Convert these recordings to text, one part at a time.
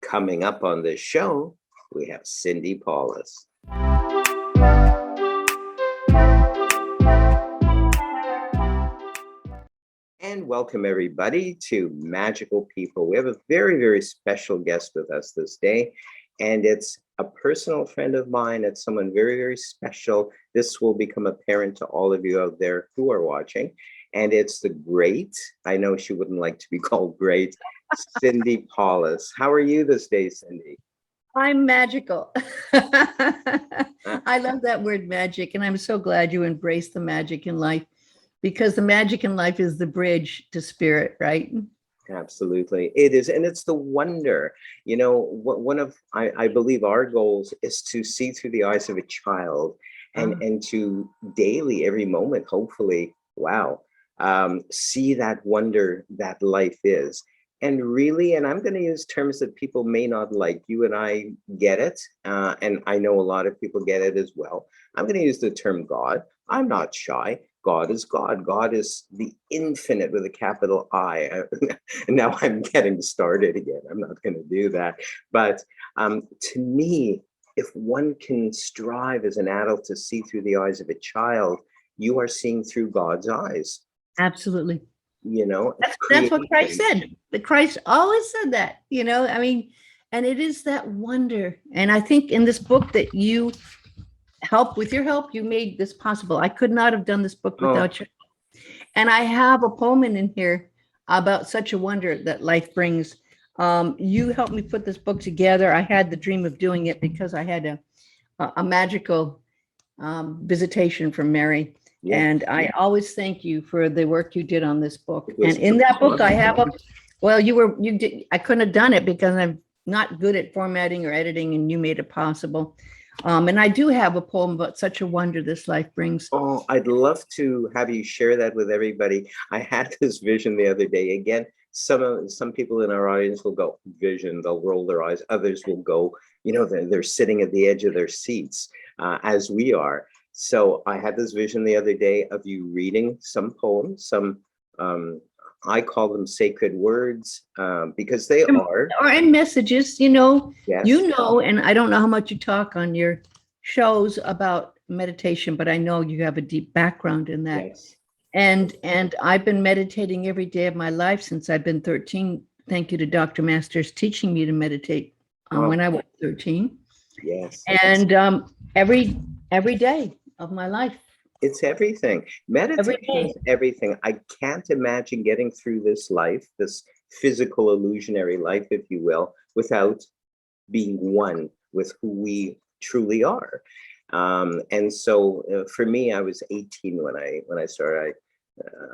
Coming up on this show, we have Cindy Paulos. And welcome everybody to Magical People. We have a very, very special guest with us this day, and it's a personal friend of mine. It's someone very, very special. This will become apparent to all of you out there who are watching, and it's the great, I know she wouldn't like to be called great, Cindy Paulos. How are you this day, Cindy? I'm magical. I love that word magic, and I'm so glad you embrace the magic in life, because the magic in life is the bridge to spirit, right? Absolutely. It is. And it's the wonder, you know, one of, I believe our goals is to see through the eyes of a child and to daily, every moment, hopefully, wow, see that wonder that life is. And really, and I'm going to use terms that people may not like. You and I get it. And I know a lot of people get it as well. I'm going to use the term God. I'm not shy. God is God. God is the infinite with a capital I. And now I'm getting started again. I'm not going to do that. But to me, if one can strive as an adult to see through the eyes of a child, you are seeing through God's eyes. Absolutely. You know, that's what Christ said. The Christ always said that, you know, I mean, and it is that wonder. And I think in this book that you help, with your help, you made this possible. I could not have done this book without you. And I have a poem in here about such a wonder that life brings. You helped me put this book together. I had the dream of doing it because I had a magical visitation from Mary. Yeah. And I always thank you for the work you did on this book. And in that book, I have I couldn't have done it because I'm not good at formatting or editing, and you made it possible. And I do have a poem about such a wonder this life brings. Oh, I'd love to have you share that with everybody. I had this vision the other day. Again, some people in our audience will go, vision, they'll roll their eyes. Others will go, you know, they're sitting at the edge of their seats, as we are. So I had this vision the other day of you reading some poems, some, I call them sacred words, because they are. Or in messages, you know, and I don't know how much you talk on your shows about meditation, but I know you have a deep background in that. Yes. And I've been meditating every day of my life since I've been 13. Thank you to Dr. Masters teaching me to meditate when I was 13. Yes. And every day of my life. It's everything. Meditation is everything. I can't imagine getting through this life, this physical illusionary life, if you will, without being one with who we truly are. And so for me, I was 18 when I started.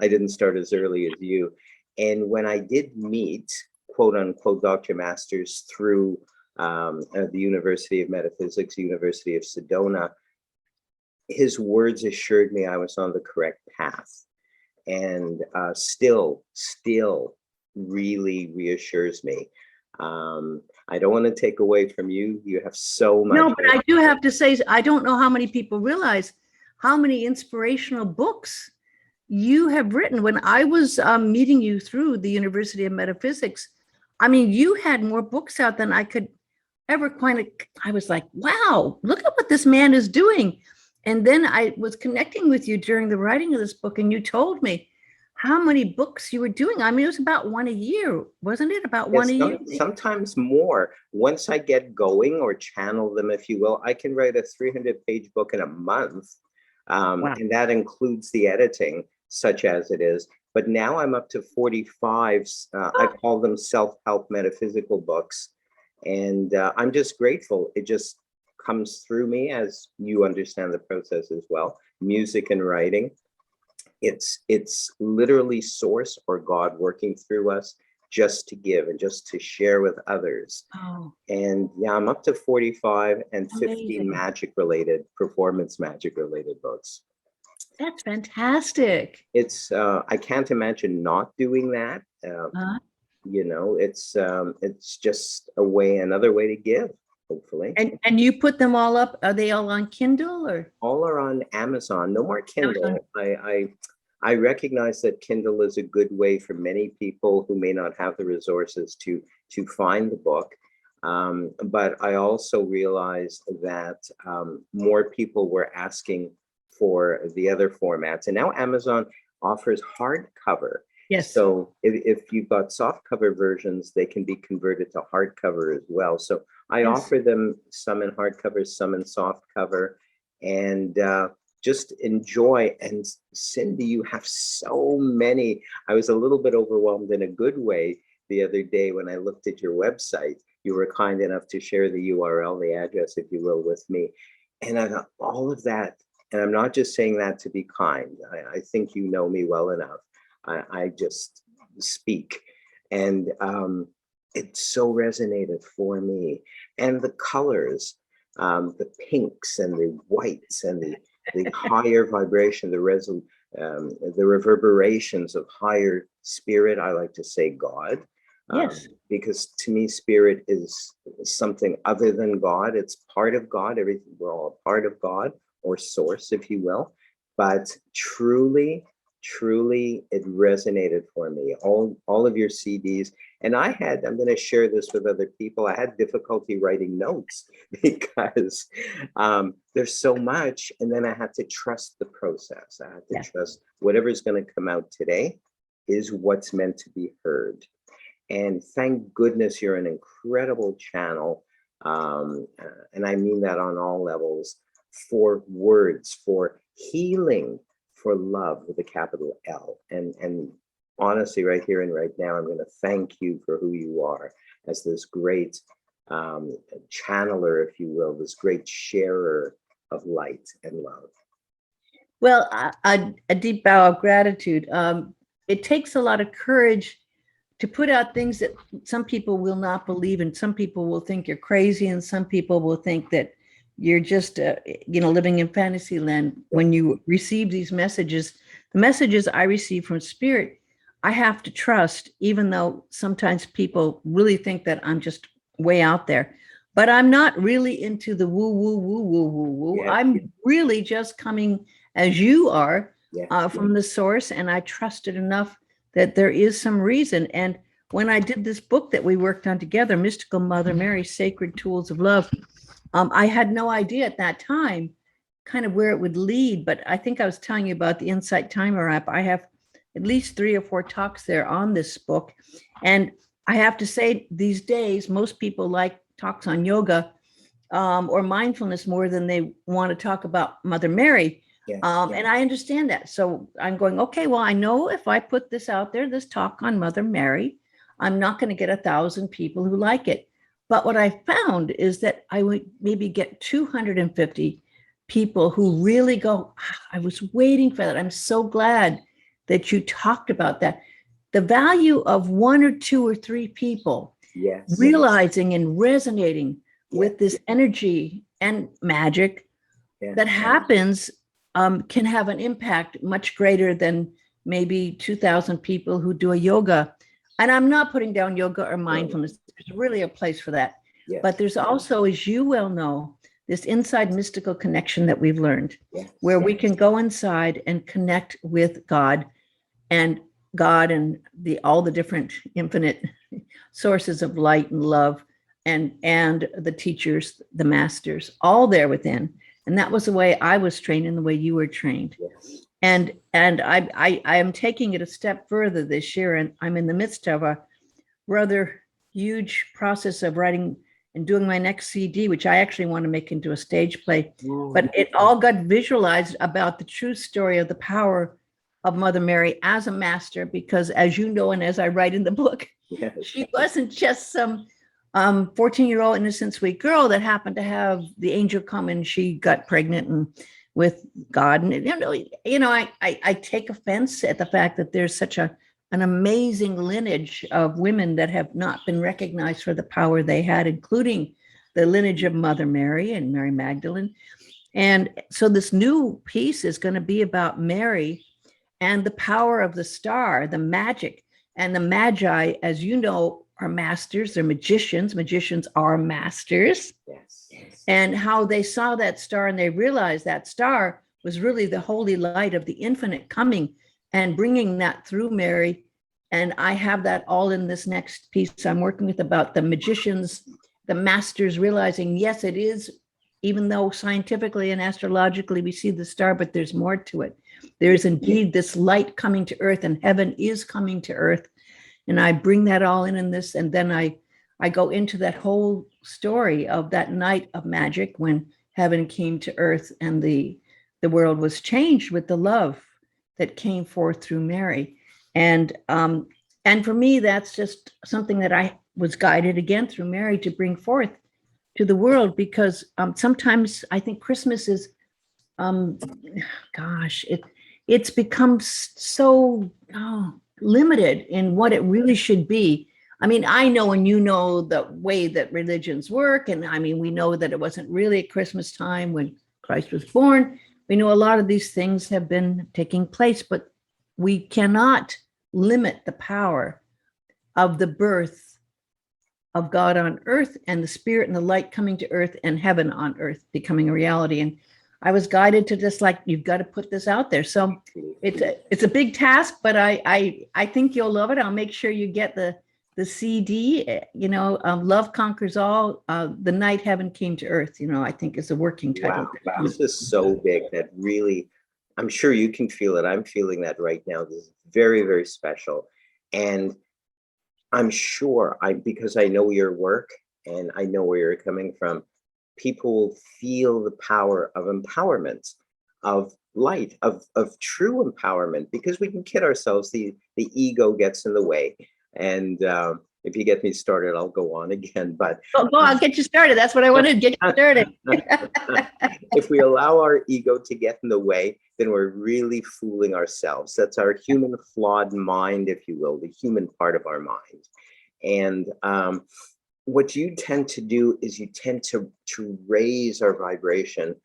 I didn't start as early as you. And when I did meet, quote unquote, Dr. Masters through the University of Metaphysics, University of Sedona, his words assured me I was on the correct path, and still really reassures me. I don't want to take away from you. You have so much. No, but I do have to say, I don't know how many people realize how many inspirational books you have written. When I was meeting you through the University of Metaphysics, I mean, you had more books out than I could ever I was like, wow, look at what this man is doing. And then I was connecting with you during the writing of this book, and you told me how many books you were doing. I mean, it was about one a year, wasn't it? About one a year? Sometimes more. Once I get going, or channel them, if you will, I can write a 300-page book in a month. Wow. And that includes the editing, such as it is. But now I'm up to 45. I call them self-help metaphysical books. And I'm just grateful. It just comes through me, as you understand the process as well. Music and writing, it's literally source or God working through us just to give and just to share with others. And yeah, I'm up to 45 and 50 performance magic related books. That's fantastic. It's I can't imagine not doing that. You know, it's just another way to give. Hopefully. And you put them all up? Are they all on Kindle or? All are on Amazon. No more Kindle. I recognize that Kindle is a good way for many people who may not have the resources to find the book. But I also realized that more people were asking for the other formats. And now Amazon offers hardcover. Yes. So if you've got soft cover versions, they can be converted to hardcover as well. So I Yes. offer them some in hardcover, some in soft cover, and just enjoy. And Cindy, you have so many. I was a little bit overwhelmed in a good way the other day when I looked at your website. You were kind enough to share the URL, the address, if you will, with me. And I got all of that. And I'm not just saying that to be kind. I think you know me well enough. I just speak. And it so resonated for me. And the colors, the pinks and the whites and the higher vibration, the reverberations of higher spirit, I like to say God. Yes. Because to me, spirit is something other than God. It's part of God. Everything, we're all a part of God, or source, if you will. But truly, it resonated for me. All of your CDs. And I'm going to share this with other people. I had difficulty writing notes because there's so much. And then I had to trust the process. I had to trust whatever's going to come out today is what's meant to be heard. And thank goodness you're an incredible channel. And I mean that on all levels, for words, for healing, for love with a capital L. And honestly, right here and right now, I'm going to thank you for who you are as this great channeler, if you will, this great sharer of light and love. Well, a deep bow of gratitude. It takes a lot of courage to put out things that some people will not believe, and some people will think you're crazy, and some people will think that you're just, living in fantasy land. When you receive these messages, the messages I receive from spirit, I have to trust, even though sometimes people really think that I'm just way out there. But I'm not really into the woo, woo, woo, woo, woo, woo. Yeah. I'm really just coming as you are from the source, and I trust it enough that there is some reason. And when I did this book that we worked on together, Mystical Mother Mary, Sacred Tools of Love, I had no idea at that time kind of where it would lead. But I think I was telling you about the Insight Timer app. I have at least 3 or 4 talks there on this book. And I have to say, these days, most people like talks on yoga or mindfulness more than they want to talk about Mother Mary. And I understand that. So I'm going, okay, well, I know if I put this out there, this talk on Mother Mary, I'm not going to get 1,000 people who like it. But what I found is that I would maybe get 250 people who really go, I was waiting for that. I'm so glad that you talked about that. The value of 1 or 2 or 3 people realizing and resonating with this energy and magic that happens can have an impact much greater than maybe 2,000 people who do a yoga. And I'm not putting down yoga or mindfulness. There's really a place for that. But there's also, as you well know, this inside mystical connection that we've learned, where we can go inside and connect with God and all the different infinite sources of light and love, and the teachers, the masters, all there within. And that was the way I was trained and the way you were trained. And I am taking it a step further this year, and I'm in the midst of a rather huge process of writing and doing my next CD, which I actually want to make into a stage play. But it all got visualized about the true story of the power of Mother Mary as a master, because as you know, and as I write in the book, she wasn't just some 14-year-old innocent sweet girl that happened to have the angel come and she got pregnant and with God. And I take offense at the fact that there's such an amazing lineage of women that have not been recognized for the power they had, including the lineage of Mother Mary and Mary Magdalene. And so this new piece is going to be about Mary and the power of the star, the magic. And the Magi, as you know, are masters. They're magicians. Magicians are masters. And how they saw that star and they realized that star was really the holy light of the infinite coming and bringing that through Mary. And I have that all in this next piece I'm working with about the magicians the masters realizing, yes, it is, even though scientifically and astrologically we see the star, but there's more to it. There is indeed this light coming to earth, and heaven is coming to earth. And I bring that all in this, and then I go into that whole story of that night of magic when heaven came to earth, and the world was changed with the love that came forth through Mary. And for me, that's just something that I was guided again through Mary to bring forth to the world, because sometimes I think Christmas is, it's become so limited in what it really should be. I mean, I know, and you know, the way that religions work. And I mean, we know that it wasn't really at Christmas time when Christ was born. We know a lot of these things have been taking place, but we cannot limit the power of the birth of God on earth, and the spirit and the light coming to earth, and heaven on earth becoming a reality. And I was guided to just like, you've got to put this out there. So it's a big task, but I think you'll love it. I'll make sure you get the CD, Love Conquers All, The Night Heaven Came to Earth, I think is a working title. Wow. This is so big that really, I'm sure you can feel it. I'm feeling that right now. This is very, very special. And I'm sure, because I know your work and I know where you're coming from, people feel the power of empowerment, of light, of true empowerment, because we can kid ourselves. The ego gets in the way. And if you get me started, I'll go on again. But I'll get you started. That's what I wanted to get you started. If we allow our ego to get in the way, then we're really fooling ourselves. That's our human flawed mind, if you will, the human part of our mind. And what you tend to do is you tend to raise our vibration,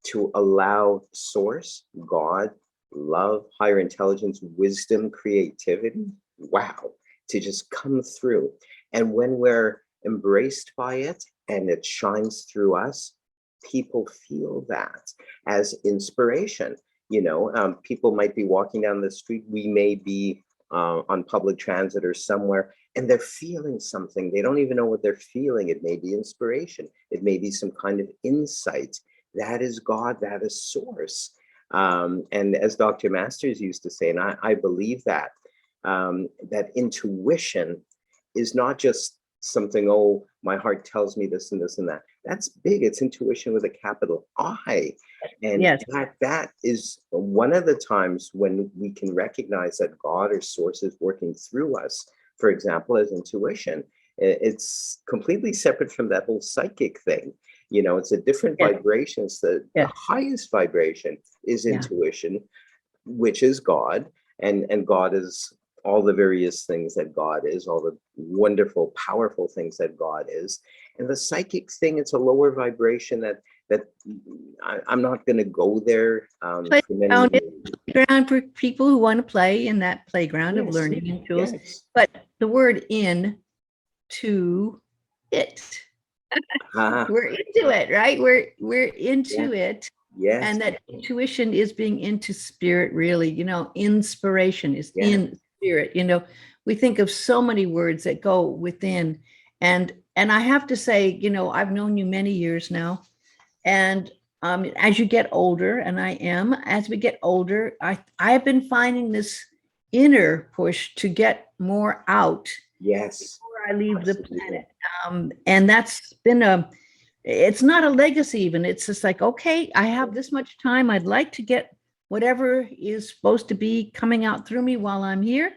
to allow source, God, love, higher intelligence, wisdom, creativity, wow, to just come through. And when we're embraced by it and it shines through us, people feel that as inspiration. People might be walking down the street. We may be on public transit or somewhere, and they're feeling something. They don't even know what they're feeling. It may be inspiration. It may be some kind of insight. That is God. That is source. And as Dr. Masters used to say, and I believe that, that intuition is not just something, oh, my heart tells me this and this and that. That's big. It's intuition with a capital I. And yes, that is one of the times when we can recognize that God or source is working through us, for example, as intuition. It's completely separate from that whole psychic thing. It's a different vibration. It's the highest vibration is intuition, which is God. And God is all the various things that God is, all the wonderful, powerful things that God is. And the psychic thing, it's a lower vibration that I'm not going to go there. Playground for people who want to play in that playground of learning and tools. Yes. But the word in to it. We're into it, right? We're into it. Yes. And that intuition is being into spirit, really. Inspiration is in spirit. We think of so many words that go within. And I have to say, I've known you many years now. And as you get older, and as we get older, I have been finding this inner push to get more out. Yes. Before I leave the planet. And that's been it's not a legacy even. It's just like, okay, I have this much time. I'd like to get whatever is supposed to be coming out through me while I'm here.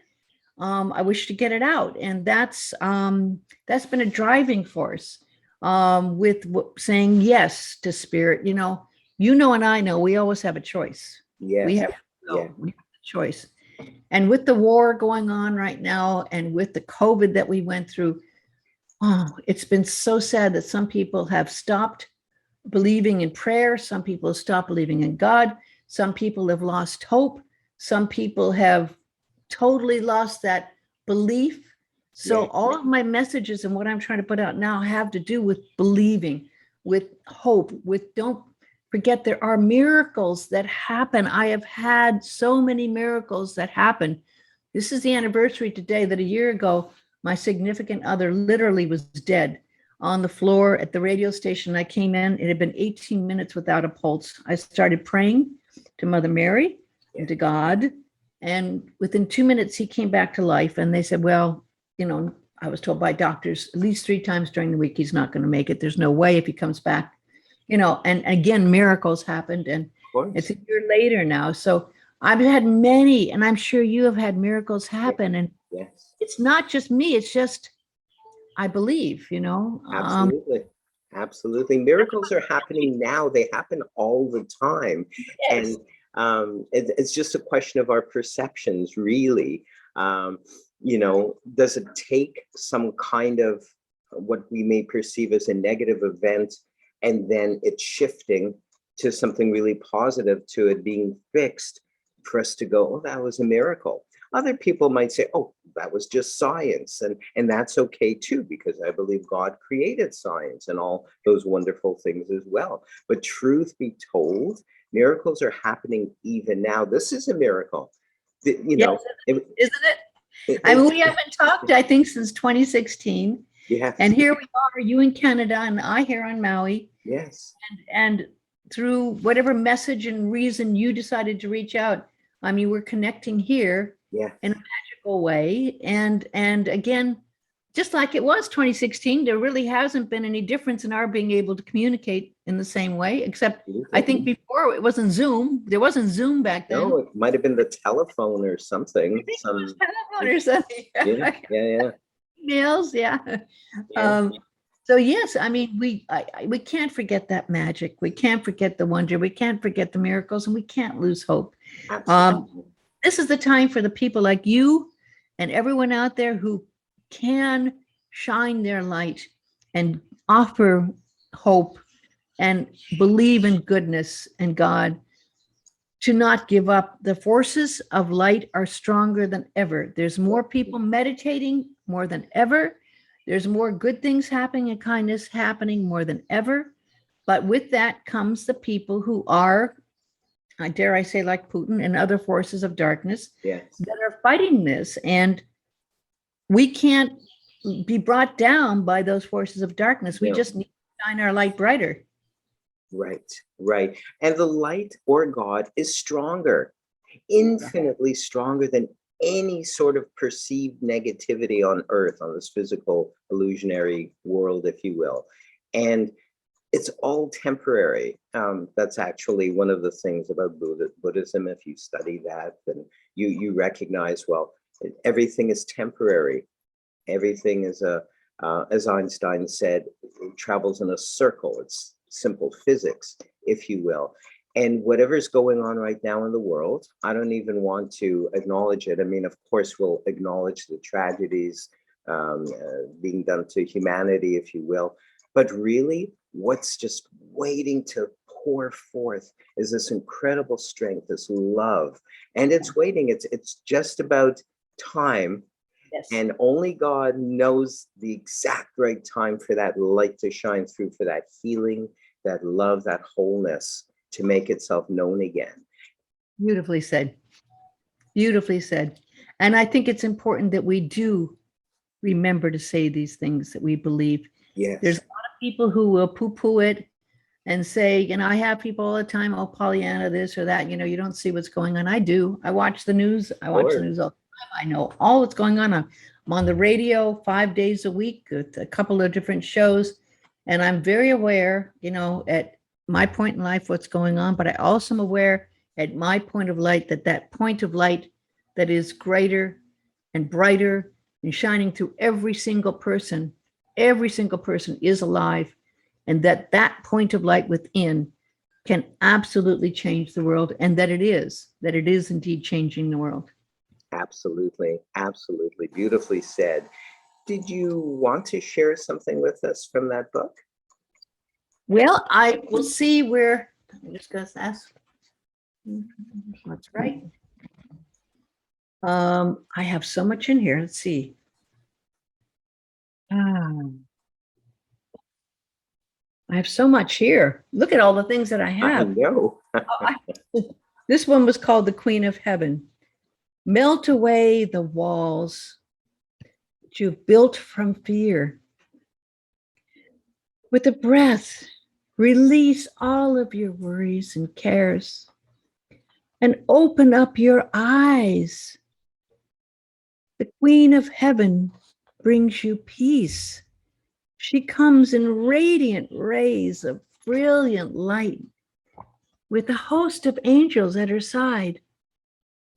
I wish to get it out. And that's been a driving force with saying yes to spirit. And I know we always have a choice. Yes. We have a choice. And with the war going on right now, and with the COVID that we went through, it's been so sad that some people have stopped believing in prayer. Some people have stopped believing in God. Some people have lost hope. Some people have totally lost that belief. So all of my messages and what I'm trying to put out now have to do with believing, with hope, with don't forget there are miracles that happen. I have had so many miracles that happen. This is the anniversary today that a year ago, my significant other literally was dead. on the floor at the radio station. I came in, it had been 18 minutes without a pulse. I started praying to Mother Mary and to God. And within 2 minutes, he came back to life. And they said, well, you know, I was told by doctors at least 3 times during the week, he's not going to make it. There's no way if he comes back, you know, and again, miracles happened. And it's a year later now. So I've had many, and I'm sure you have had miracles happen. And it's not just me, it's just, I believe, you know. Absolutely. Absolutely. Miracles are happening now. They happen all the time. Yes. And it's just a question of our perceptions, really. You know, does it take some kind of what we may perceive as a negative event, and then it's shifting to something really positive, to it being fixed, for us to go, oh, that was a miracle? Other people might say, oh, that was just science. And that's okay too, because I believe God created science and all those wonderful things as well. But truth be told, miracles are happening even now. This is a miracle. You know, isn't it? I mean, we haven't talked, I think, since 2016. Yes. And here we are, you in Canada and I here on Maui. Yes. And through whatever message and reason you decided to reach out, I mean, we're connecting here in a magical way. And again, just like it was 2016, there really hasn't been any difference in our being able to communicate in the same way, except I think before it wasn't Zoom. There wasn't Zoom back then. No, it might have been the telephone or something. Telephone or something. Yeah. Emails, so yes, I mean, we can't forget that magic. We can't forget the wonder. We can't forget the miracles, and we can't lose hope. This is the time for the people like you and everyone out there who can shine their light and offer hope and believe in goodness and God, to not give up. The forces of light are stronger than ever. There's more people meditating more than ever. There's more good things happening and kindness happening more than ever. But with that comes the people who are, dare I say, like Putin and other forces of darkness that are fighting this. And we can't be brought down by those forces of darkness. We just need to shine our light brighter. Right. And the light, or God, is stronger, infinitely stronger than any sort of perceived negativity on earth, on this physical illusionary world, if you will. And it's all temporary. That's actually one of the things about Buddhism. If you study that, then you recognize, well, everything is temporary. Everything is as Einstein said, it travels in a circle. It's simple physics, if you will. And whatever's going on right now in the world, I don't even want to acknowledge it. I mean, of course, we'll acknowledge the tragedies being done to humanity, if you will. But really, what's just waiting to pour forth is this incredible strength, this love. And it's waiting. It's just about time. And only God knows the exact right time for that light to shine through, for that healing, that love, that wholeness to make itself known again. Beautifully said. Beautifully said. And I think it's important that we do remember to say these things that we believe. There's a lot of people who will poo-poo it and say, you know, I have people all the time, oh, Pollyanna, this or that, you know, you don't see what's going on. I do. I watch the news. I watch the news all the time. I know all what's going on. I'm on the radio 5 days a week with a couple of different shows. And I'm very aware, you know, at my point in life, what's going on. But I also am aware at my point of light that that point of light that is greater and brighter and shining through every single person is alive. And that point of light within can absolutely change the world, and that it is indeed changing the world. Absolutely. Absolutely. Beautifully said. Did you want to share something with us from that book? Well, I will see where, I'm just going to ask. That's right. I have so much in here. Let's see. I have so much here. Look at all the things that I have. I know. This one was called The Queen of Heaven. Melt away the walls that you've built from fear. With a breath, release all of your worries and cares and open up your eyes. The Queen of Heaven brings you peace. She comes in radiant rays of brilliant light with a host of angels at her side.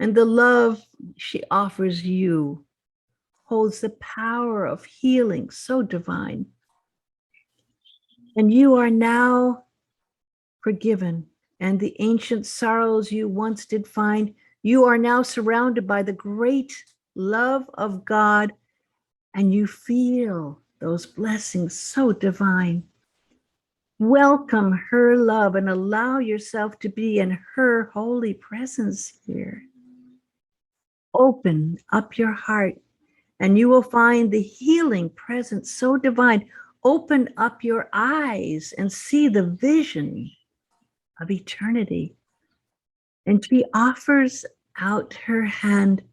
And the love she offers you holds the power of healing so divine. And you are now forgiven, and the ancient sorrows you once did find, you are now surrounded by the great love of God, and you feel those blessings so divine. Welcome her love and allow yourself to be in her holy presence here. Open up your heart and you will find the healing presence so divine. Open up your eyes and see the vision of eternity. And she offers out her hand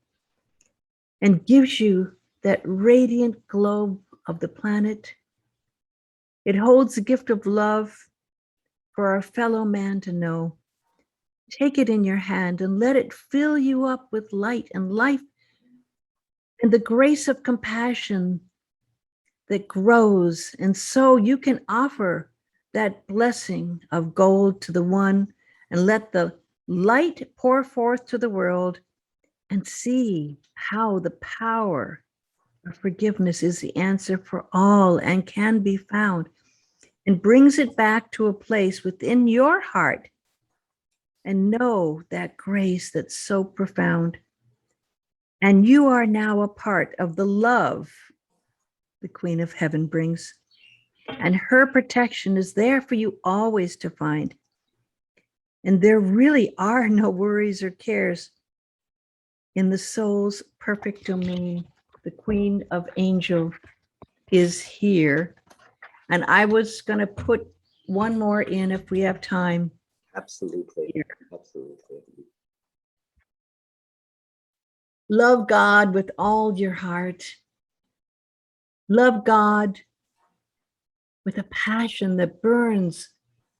and gives you that radiant globe of the planet. It holds the gift of love for our fellow man to know. Take it in your hand and let it fill you up with light and life and the grace of compassion that grows. And so you can offer that blessing of gold to the one and let the light pour forth to the world and see how the power of forgiveness is the answer for all and can be found and brings it back to a place within your heart and know that grace that's so profound. And you are now a part of the love the Queen of Heaven brings. And her protection is there for you always to find. And there really are no worries or cares in the soul's perfect domain. The Queen of Angel is here. And I was going to put one more in if we have time. Absolutely. Here. Absolutely. Love God with all your heart. Love God with a passion that burns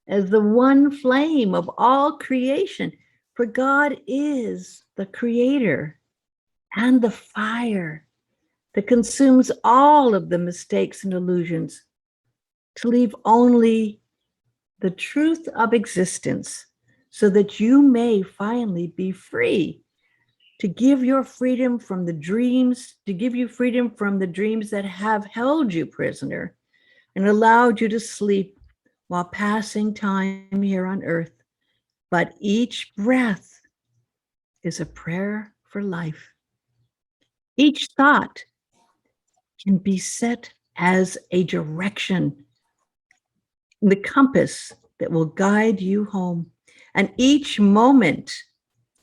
as the one flame of all creation. For God is the creator and the fire that consumes all of the mistakes and illusions to leave only the truth of existence so that you may finally be free to give your freedom from the dreams, to give you freedom from the dreams that have held you prisoner and allowed you to sleep while passing time here on earth. But each breath is a prayer for life. Each thought can be set as a direction, the compass that will guide you home. And each moment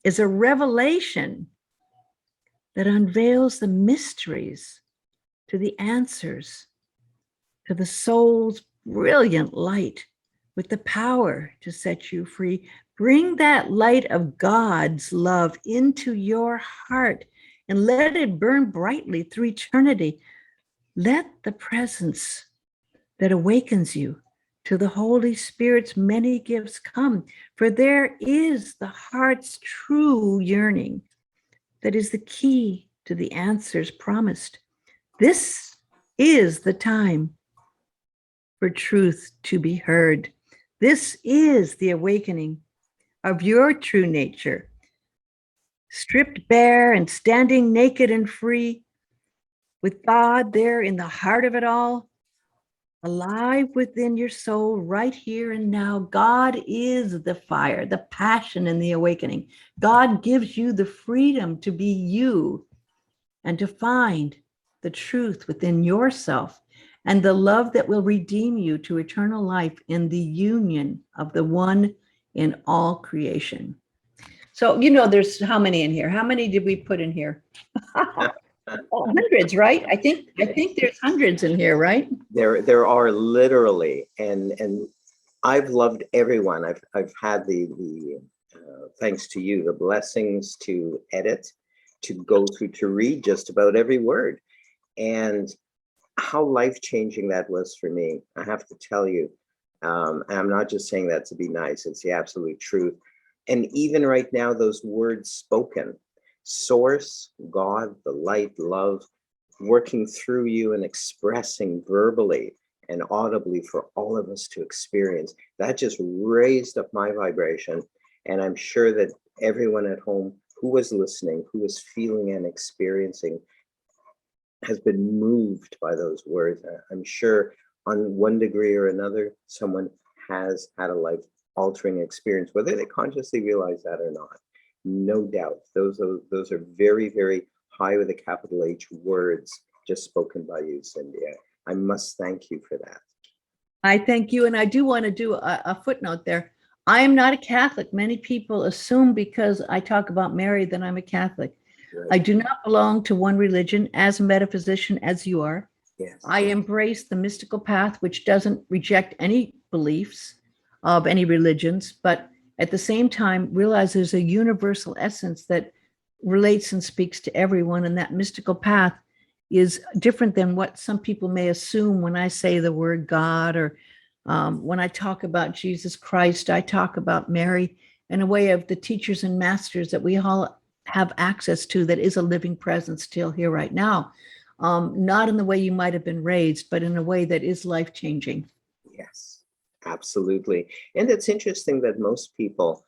is a revelation that unveils the mysteries to the answers to the soul's brilliant light with the power to set you free. Bring that light of God's love into your heart and let it burn brightly through eternity. Let the presence that awakens you to the Holy Spirit's many gifts come, for there is the heart's true yearning that is the key to the answers promised. This is the time for truth to be heard. This is the awakening of your true nature, stripped bare and standing naked and free, with God there in the heart of it all, alive within your soul right here and now. God is the fire, the passion, and the awakening. God gives you the freedom to be you and to find the truth within yourself and the love that will redeem you to eternal life in the union of the one in all creation. So, there's how many in here? How many did we put in here? Hundreds, right? I think there's hundreds in here, right? There are literally, and I've loved everyone. I've had the thanks to you, the blessings to edit, to go through, to read just about every word. And how life-changing that was for me, I have to tell you. And I'm not just saying that to be nice, it's the absolute truth. And even right now, those words spoken, source, God, the light, love, working through you and expressing verbally and audibly for all of us to experience, that just raised up my vibration. And I'm sure that everyone at home who was listening, who was feeling and experiencing, has been moved by those words. I'm sure on one degree or another, someone has had a life altering experience, whether they consciously realize that or not. No doubt. Those are very, very high with a capital H words just spoken by you, Cynthia. I must thank you for that. I thank you. And I do want to do a footnote there. I am not a Catholic. Many people assume because I talk about Mary that I'm a Catholic. Right. I do not belong to one religion as a metaphysician as you are. Yes. I embrace the mystical path, which doesn't reject any beliefs of any religions, but at the same time, realize there's a universal essence that relates and speaks to everyone. And that mystical path is different than what some people may assume when I say the word God, or when I talk about Jesus Christ. I talk about Mary in a way of the teachers and masters that we all have access to, that is a living presence still here right now. Not in the way you might have been raised, but in a way that is life-changing. Yes, absolutely. And it's interesting that most people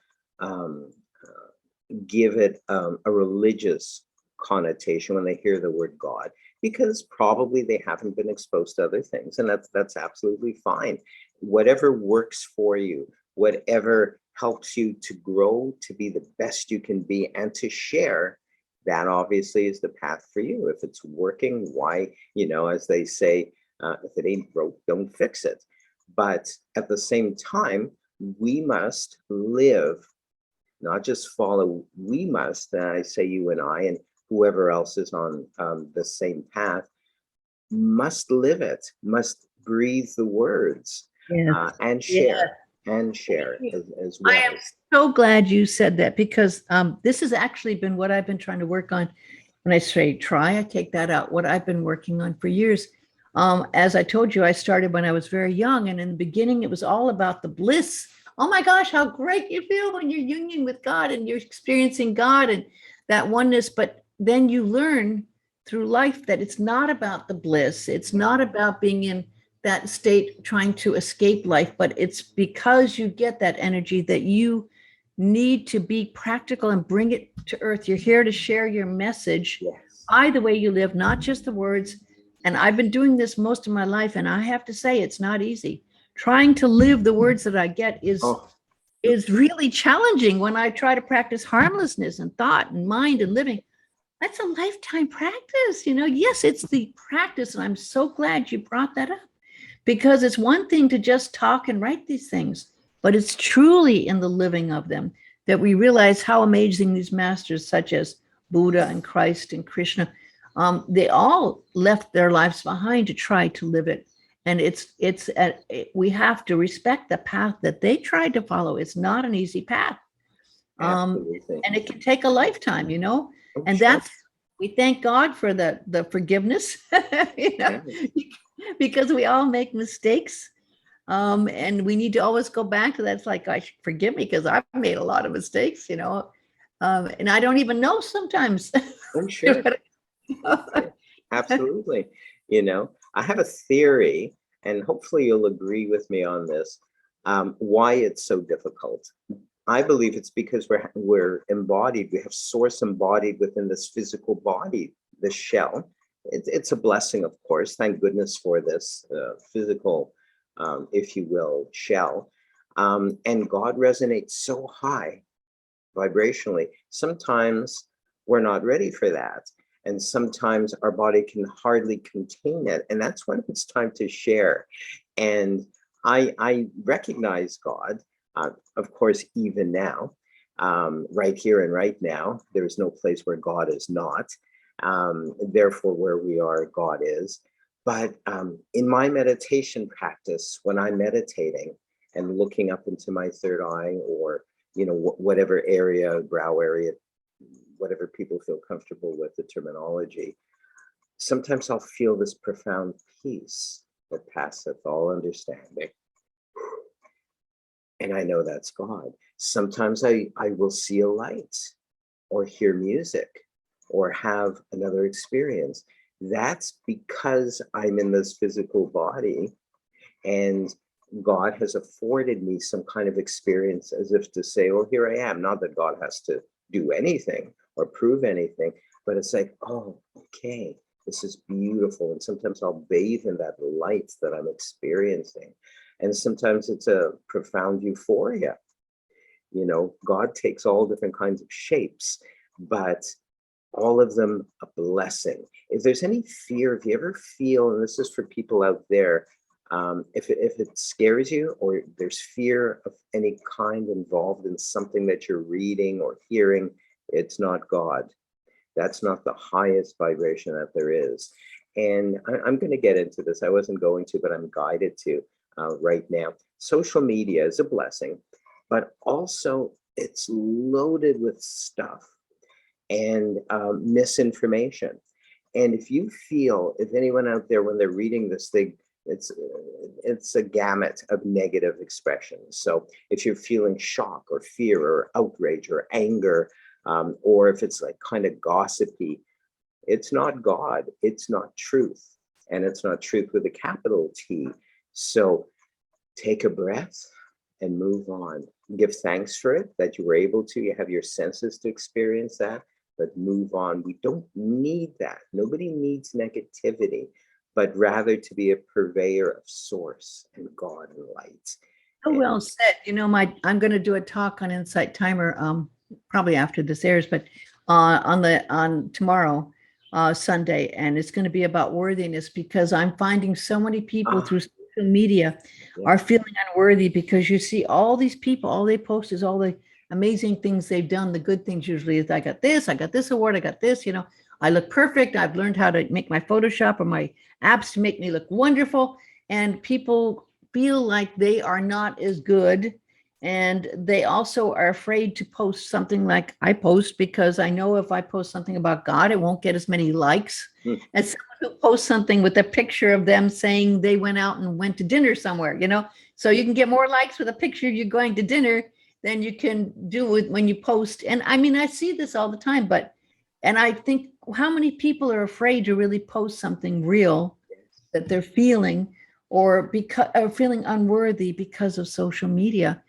give it a religious connotation when they hear the word God, because probably they haven't been exposed to other things, and that's absolutely fine. Whatever works for you, whatever helps you to grow to be the best you can be and to share, that obviously is the path for you. If it's working, why, as they say, if it ain't broke, don't fix it. But at the same time, we must live, not just follow. We must, and I say you and I and whoever else is on the same path, must live it, must breathe the words, and share, as well. I am so glad you said that, because this has actually been what I've been trying to work on. When I say try, I take that out. What I've been working on for years. As I told you, I started when I was very young, and in the beginning, it was all about the bliss. Oh my gosh, how great you feel when you're union with God and you're experiencing God and that oneness. But then you learn through life that it's not about the bliss. It's not about being in that state trying to escape life, but it's because you get that energy that you need to be practical and bring it to earth. You're here to share your message, Yes. by the way you live, not just the words. And I've been doing this most of my life, and I have to say it's not easy. Trying to live the words that I get is really challenging. When I try to practice harmlessness and thought and mind and living, that's a lifetime practice. Yes, it's the practice. And I'm so glad you brought that up, because it's one thing to just talk and write these things, but it's truly in the living of them that we realize how amazing these masters, such as Buddha and Christ and Krishna, they all left their lives behind to try to live it. And we have to respect the path that they tried to follow. It's not an easy path. And it can take a lifetime, and that's, we thank God for the forgiveness, because we all make mistakes. And we need to always go back to that. It's like, I forgive me, because I've made a lot of mistakes, and I don't even know sometimes. I'm sure. Absolutely. I have a theory, and hopefully you'll agree with me on this, why it's so difficult. I believe it's because we're embodied. We have source embodied within this physical body, the shell. It's a blessing, of course. Thank goodness for this physical, if you will, shell. And God resonates so high vibrationally. Sometimes we're not ready for that. And sometimes our body can hardly contain it. And that's when it's time to share. And I recognize God, of course, even now, right here and right now. There is no place where God is not. Therefore, where we are, God is. But in my meditation practice, when I'm meditating and looking up into my third eye, or whatever area, brow area, whatever people feel comfortable with the terminology, sometimes I'll feel this profound peace that passeth all understanding. And I know that's God. Sometimes I will see a light or hear music or have another experience. That's because I'm in this physical body and God has afforded me some kind of experience, as if to say, oh, here I am. Not that God has to do anything or prove anything, but it's like, oh, okay, this is beautiful. And sometimes I'll bathe in that light that I'm experiencing. And sometimes it's a profound euphoria. You know, God takes all different kinds of shapes, but all of them a blessing. If there's any fear, if you ever feel, and this is for people out there, if it scares you or there's fear of any kind involved in something that you're reading or hearing, it's not God. That's not the highest vibration that there is. And I'm going to get into this. I wasn't going to, but I'm guided to right now. Social media is a blessing, but also it's loaded with stuff and misinformation. And if you feel, if anyone out there, when they're reading this thing, it's a gamut of negative expressions. So if you're feeling shock or fear or outrage or anger, or if it's like kind of gossipy, it's not God, it's not truth, and it's not truth with a capital T. So take a breath and move on. Give thanks for it, that you were able to, you have your senses to experience that, but move on. We don't need that. Nobody needs negativity, but rather to be a purveyor of source and God and light. Oh, well said. You know, I'm going to do a talk on Insight Timer, probably after this airs, but on tomorrow, Sunday, and it's going to be about worthiness, because I'm finding so many people through social media are feeling unworthy, because you see all these people, all they post is all the amazing things they've done. The good things usually is, I got this award, I got this, you know, I look perfect. I've learned how to make my Photoshop or my apps to make me look wonderful. And people feel like they are not as good. And they also are afraid to post something like I post, because I know if I post something about God, it won't get as many likes as someone who posts something with a picture of them saying they went out and went to dinner somewhere, you know. So you can get more likes with a picture you're going to dinner than you can do with when you post. And I mean, I see this all the time, and I think, how many people are afraid to really post something real that they're feeling, or because are feeling unworthy because of social media?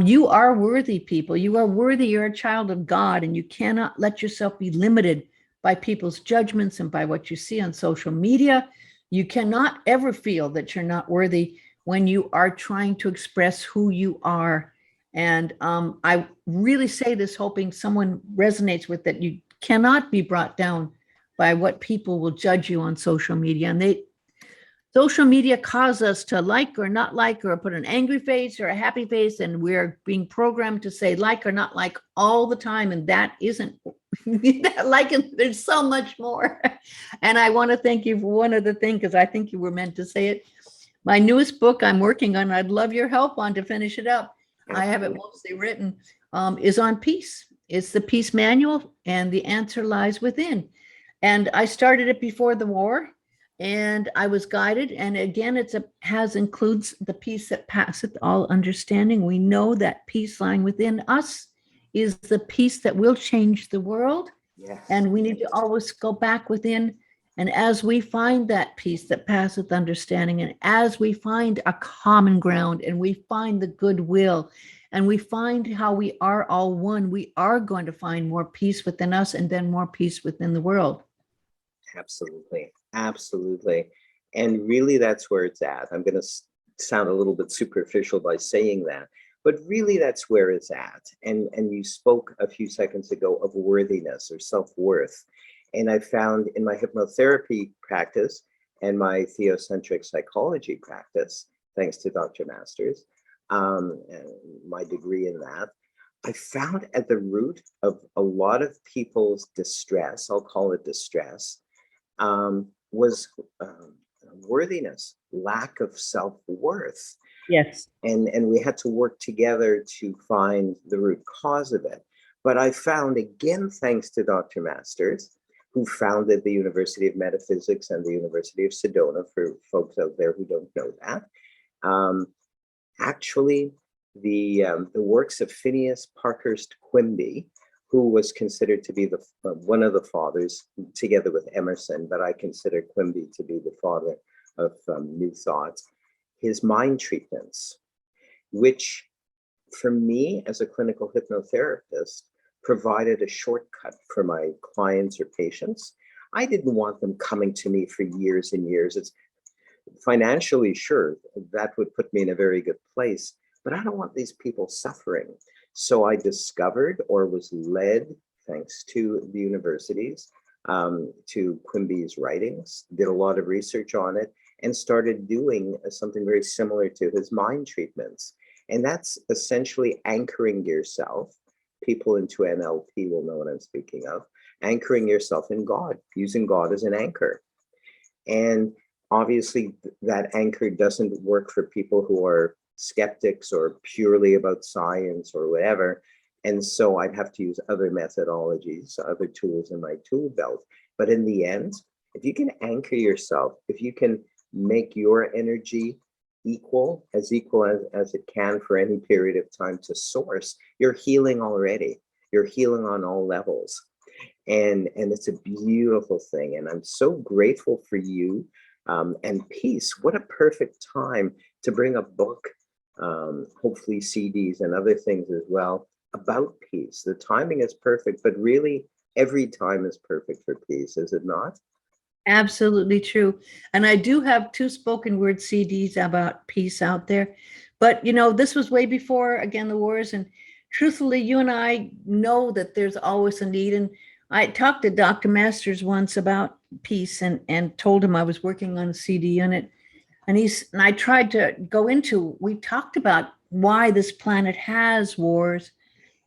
You are worthy, people. You are worthy. You're a child of God, and you cannot let yourself be limited by people's judgments and by what you see on social media. You cannot ever feel that you're not worthy when you are trying to express who you are. And I really say this hoping someone resonates with it. You cannot be brought down by what people will judge you on social media. And social media cause us to like or not like, or put an angry face or a happy face, and we're being programmed to say like or not like all the time. And that isn't that like, there's so much more. And I want to thank you for one other thing, because I think you were meant to say it. My newest book I'm working on, I'd love your help on to finish it up. I have it mostly written, is on peace. It's the Peace Manual, and the answer lies within. And I started it before the war, and I was guided. And again, includes the peace that passeth all understanding. We know that peace lying within us is the peace that will change the world. Yes. And we need to always go back within. And as we find that peace that passeth understanding, and as we find a common ground, and we find the goodwill, and we find how we are all one, we are going to find more peace within us, and then more peace within the world. Absolutely. Absolutely. And really, that's where it's at. I'm going to sound a little bit superficial by saying that, but really that's where it's at. And you spoke a few seconds ago of worthiness or self-worth. And I found in my hypnotherapy practice and my theocentric psychology practice, thanks to Dr. Masters, and my degree in that, I found at the root of a lot of people's distress, I'll call it distress, was worthiness, lack of self-worth. Yes. And we had to work together to find the root cause of it. But I found, again, thanks to Dr. Masters, who founded the University of Metaphysics and the University of Sedona, for folks out there who don't know that. Actually, the works of Phineas Parkhurst Quimby, who was considered to be the one of the fathers, together with Emerson, but I consider Quimby to be the father of New Thoughts, his mind treatments, which for me as a clinical hypnotherapist provided a shortcut for my clients or patients. I didn't want them coming to me for years and years. It's financially, sure, that would put me in a very good place, but I don't want these people suffering. So I discovered, or was led, thanks to the universities, to Quimby's writings, did a lot of research on it, and started doing something very similar to his mind treatments. And that's essentially anchoring yourself. People into NLP will know what I'm speaking of. Anchoring yourself in God, using God as an anchor. And obviously that anchor doesn't work for people who are skeptics or purely about science or whatever. And so I'd have to use other methodologies, other tools in my tool belt. But in the end, if you can anchor yourself, if you can make your energy equal as it can for any period of time to source, you're healing already. You're healing on all levels. And it's a beautiful thing. And I'm so grateful for you. And peace, what a perfect time to bring a book, hopefully CDs and other things as well, about peace. The timing is perfect, but really every time is perfect for peace, is it not? Absolutely true. And I do have 2 spoken word CDs about peace out there. But, this was way before, again, the wars. And truthfully, you and I know that there's always a need. And I talked to Dr. Masters once about peace and told him I was working on a CD on it. And I tried to go into, we talked about why this planet has wars.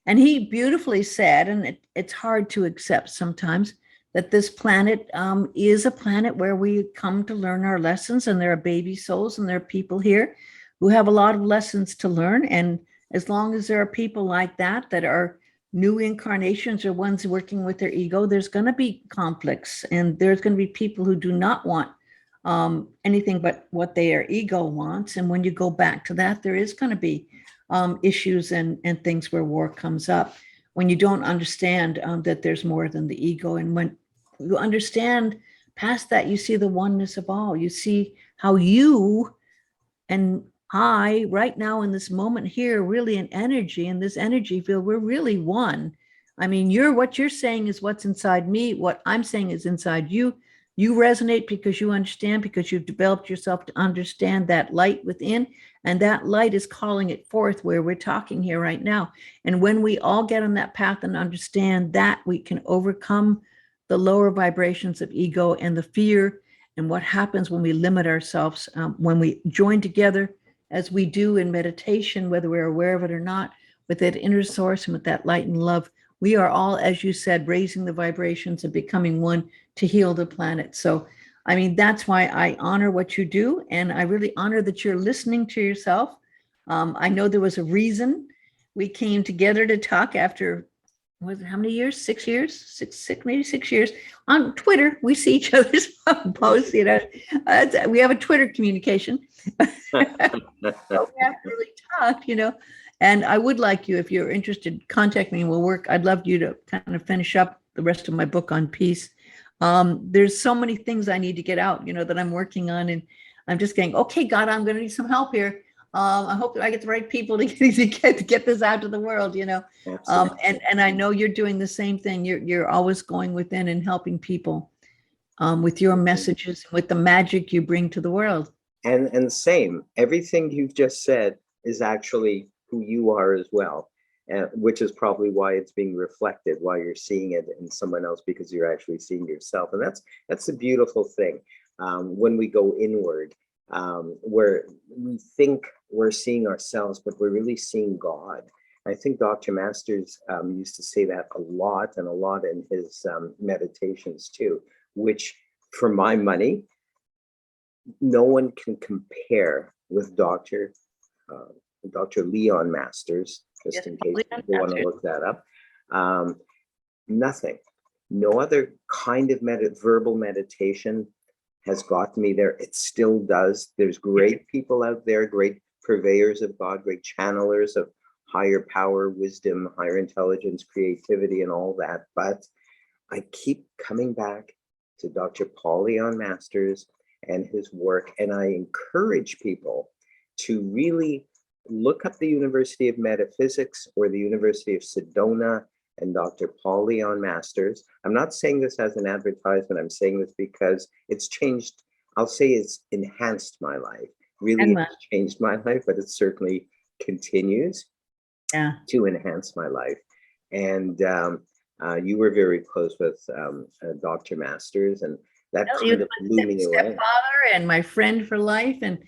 And he beautifully said, and it's hard to accept sometimes, that this planet is a planet where we come to learn our lessons, and there are baby souls and there are people here who have a lot of lessons to learn. And as long as there are people like that are new incarnations or ones working with their ego, there's going to be conflicts, and there's going to be people who do not want anything but what their ego wants. And when you go back to that, there is going to be issues and things where war comes up, when you don't understand that there's more than the ego. And when you understand past that, you see the oneness of all. You see how you and I, right now in this moment here, really an energy, in this energy field, we're really one. I mean, what you're saying is what's inside me. What I'm saying is inside you. You resonate because you understand, because you've developed yourself to understand that light within, and that light is calling it forth where we're talking here right now. And when we all get on that path and understand that, we can overcome the lower vibrations of ego and the fear, and what happens when we limit ourselves, when we join together as we do in meditation, whether we're aware of it or not, with that inner source and with that light and love. We are all, as you said, raising the vibrations and becoming one to heal the planet. So, I mean, that's why I honor what you do. And I really honor that you're listening to yourself. I know there was a reason we came together to talk after, how many years? 6 years? Maybe 6 years. On Twitter, we see each other's posts, we have a Twitter communication. So we haven't really talked, And I would like you, if you're interested, contact me and we'll work. I'd love you to kind of finish up the rest of my book on peace. There's so many things I need to get out, that I'm working on, and I'm just going, okay, God, I'm going to need some help here. I hope that I get the right people to get this out to the world, and I know you're doing the same thing. You're always going within and helping people with your messages, with the magic you bring to the world. And same, everything you've just said is actually who you are as well, which is probably why it's being reflected, why you're seeing it in someone else, because you're actually seeing yourself. And that's a beautiful thing. When we go inward, where we think we're seeing ourselves, but we're really seeing God. I think Dr. Masters used to say that a lot in his meditations too, which for my money, no one can compare with Dr. Leon Masters, just in case people want to look that up. Nothing. No other kind of verbal meditation has gotten me there. It still does. There's great people out there, great purveyors of God, great channelers of higher power, wisdom, higher intelligence, creativity, and all that. But I keep coming back to Dr. Paulos Masters and his work, and I encourage people to really look up the University of Metaphysics or the University of Sedona and Dr. Paulos Masters. I'm not saying this as an advertisement. I'm saying this because it's changed. I'll say it's enhanced my life. Really, it's changed my life, but it certainly continues to enhance my life. And you were very close with Dr. Masters, and that kind of blew me away. Stepfather and my friend for life, and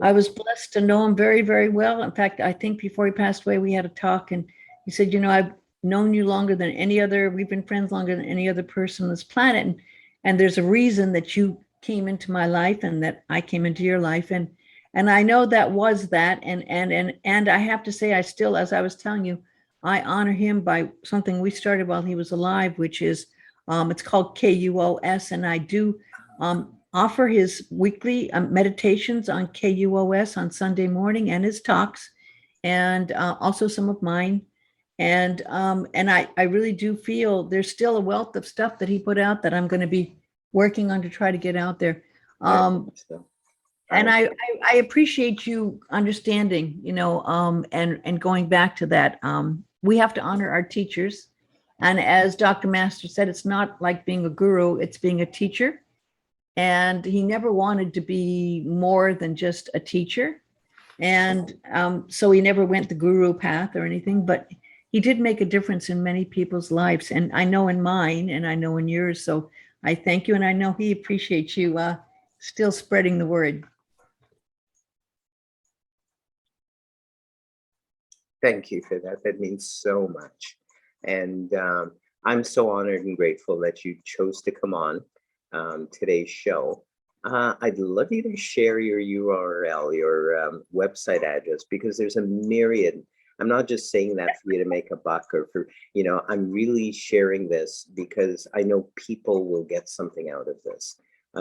I was blessed to know him very, very well. In fact, I think before he passed away, we had a talk, and he said, I've known you longer than any other. We've been friends longer than any other person on this planet, and there's a reason that you came into my life and that I came into your life, and I know that was that, and I have to say, I still, as I was telling you, I honor him by something we started while he was alive, which is it's called KUOS, and I do offer his weekly meditations on KUOS on Sunday morning, and his talks, and also some of mine. And I really do feel there's still a wealth of stuff that he put out that I'm going to be working on to try to get out there. And I appreciate you understanding, and going back to that. We have to honor our teachers. And as Dr. Master said, it's not like being a guru, it's being a teacher. And he never wanted to be more than just a teacher. And so he never went the guru path or anything, but he did make a difference in many people's lives. And I know in mine, and I know in yours. So I thank you. And I know he appreciates you still spreading the word. Thank you for that. That means so much. And I'm so honored and grateful that you chose to come on today's show. I'd love you to share your URL, your website address, because there's a myriad. I'm not just saying that for you to make a buck or for, I'm really sharing this because I know people will get something out of this.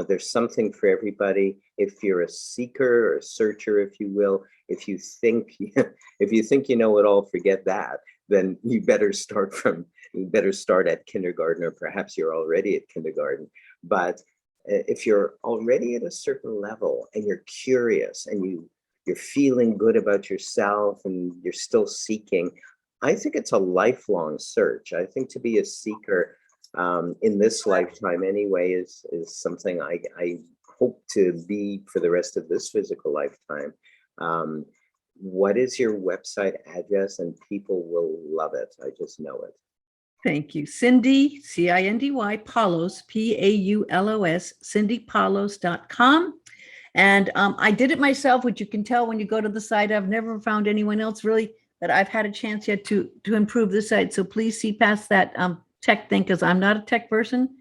There's something for everybody. If you're a seeker or a searcher, if you will, if you think you know it all, forget that. Then you better start at kindergarten, or perhaps you're already at kindergarten. But if you're already at a certain level and you're curious and you're feeling good about yourself and you're still seeking, I think it's a lifelong search. I think to be a seeker in this lifetime anyway is something I hope to be for the rest of this physical lifetime. What is your website address? And people will love it. I just know it. Thank you. Cindy, Cindy Paulos, Paulos, cindypaulos.com. And I did it myself, which you can tell when you go to the site. I've never found anyone else really that I've had a chance yet to improve the site. So please see past that tech thing, because I'm not a tech person.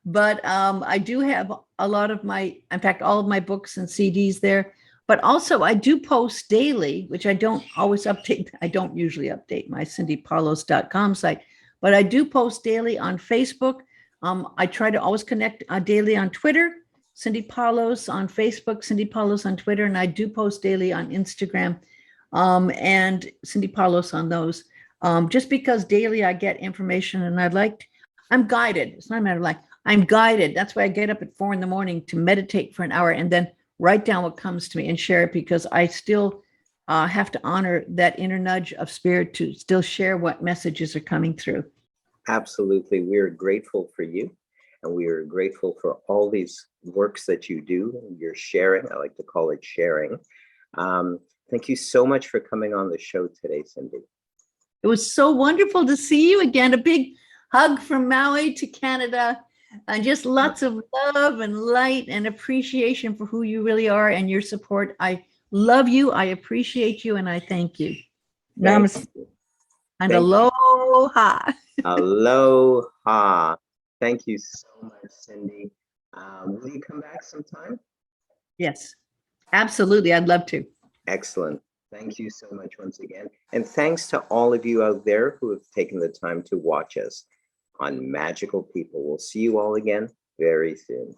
But I do have a lot of in fact, all of my books and CDs there. But also I do post daily, which I don't always update. I don't usually update my cindypaulos.com site, but I do post daily on Facebook. I try to always connect daily on Twitter, Cindy Paulos on Facebook, Cindy Paulos on Twitter, and I do post daily on Instagram and Cindy Paulos on those. Just because daily I get information, and I'm guided. It's not a matter of I'm guided. That's why I get up at 4 a.m. to meditate for an hour and then write down what comes to me and share it, because I still have to honor that inner nudge of spirit to still share what messages are coming through. Absolutely. We're grateful for you, and we are grateful for all these works that you do. You're sharing. I like to call it sharing. Thank you so much for coming on the show today, Cindy. It was so wonderful to see you again. A big hug from Maui to Canada, and just lots of love and light and appreciation for who you really are and your support. I love you. I appreciate you, and I thank you. Namaste. And aloha. Aloha. Thank you so much, Cindy. Will you come back sometime? Yes, absolutely. I'd love to. Excellent. Thank you so much once again. And thanks to all of you out there who have taken the time to watch us. on Magical People. We'll see you all again very soon.